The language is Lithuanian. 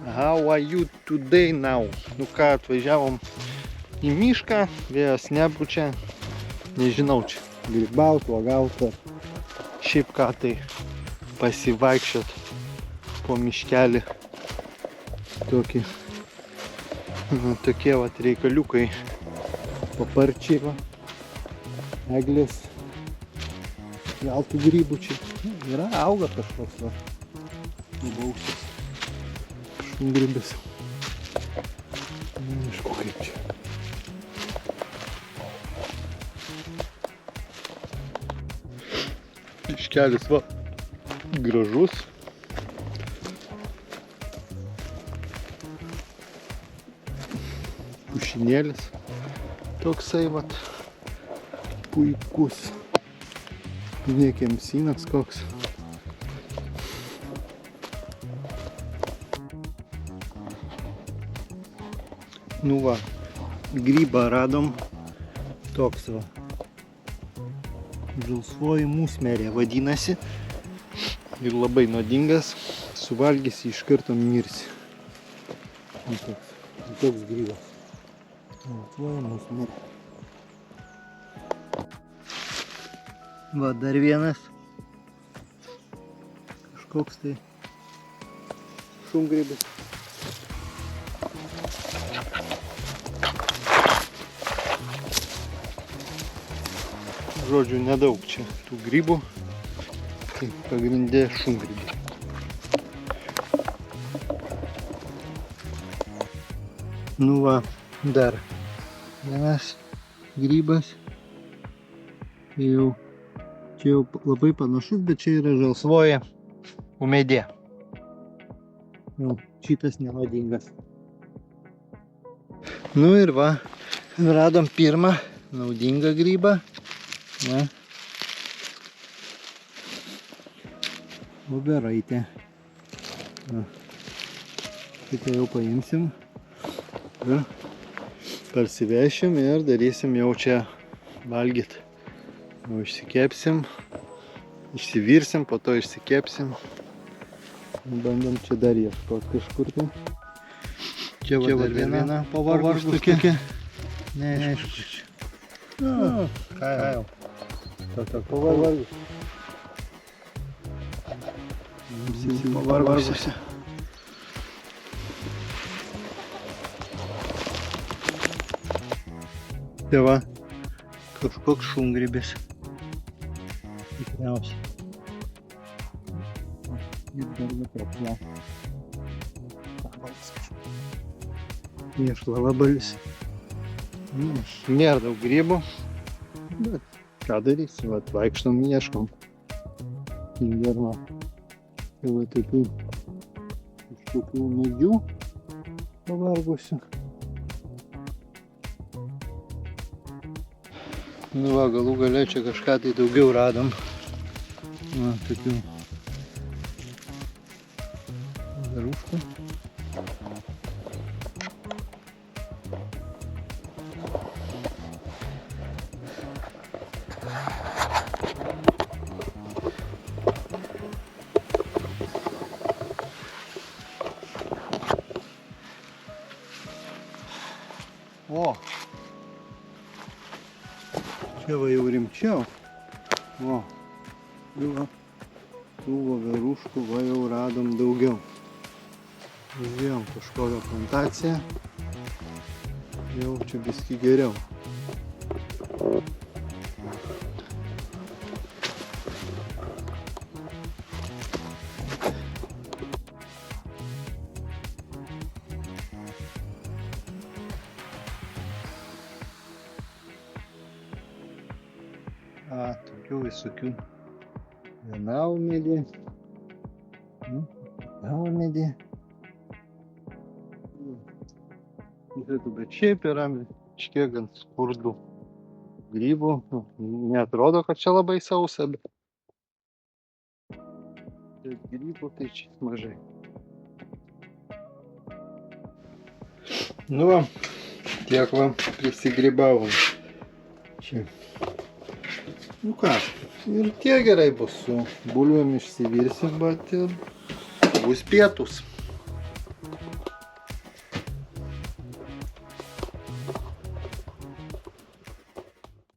How are you today now? Nu ką, atvažiavom į mišką, vėjas nepučia, nežinau, čia grybaut, uogaut ar šiaip ką tai pasivaikščiot po miškelį. Tokie vat reikaliukai, paparčiai, va, eglės, gal tų grybų čia yra, auga kažkoks, va, nubaustas šungrybis. Neaišku kaip čia. Miškelis, va, gražus. Pušinėlis toksai, vat, puikus. Nekemsynas koks. Nu va, grybą radom, toks va, žalsvoji musmerė vadinasi ir labai nuodingas, suvalgysi iš karto mirsi. Toks grybas, žalsvoji musmerė. Va, dar vienas kažkoks tai šungrybis. Žodžiu, nedaug čia tų grybų, tai pagrindė šungrybiai. Nu va, dar vienas grybas. Čia jau labai panašus, bet čia yra žalsvoji ūmėdė. Jau šitas nenuodingas. Nu ir va, radom pirmą naudingą grybą. Va. Voveraitė. Šitą jau paimsim ir parsivešim ir darysim jau čia valgyt. Jau išsikepsim, išsivirsim, po to išsikepsim. Bandom čia dar ieškot kažkur tai. Čia va dar viena pavargus tokia. Neaišku čia. Ką jau? Tokia pavargus. Visi pavargusi. Tai va, kažkoks šungrybis. Tikriausiai. Ir dar nepropla. Mėšlavabalis. Nėra daug grybų, bet ką darysim, vat vaikštom, ieškom. Ir va, tai va tokių kažkokių medžių pavargusių. Nu va, galų gale čia kažką tai daugiau radom. Va, tokių garuškų. O! Čia va jau rimčiau. O, tų voveruškų va jau radom daugiau. Uždėjom kažkokią plantaciją. Jau čia biskį geriau. Tokių visokių vienaumedį. Vienaumedį. Bet šiaip yra miške gan skurdų grybų. Neatrodo, kad čia labai sausa, bet grybų tai čia mažai. Nu va, tiek va prisigrybavom. Čia. Nu ką, Ir tie gerai bus su bulvėm išsivirsim, bet ir bus pietus.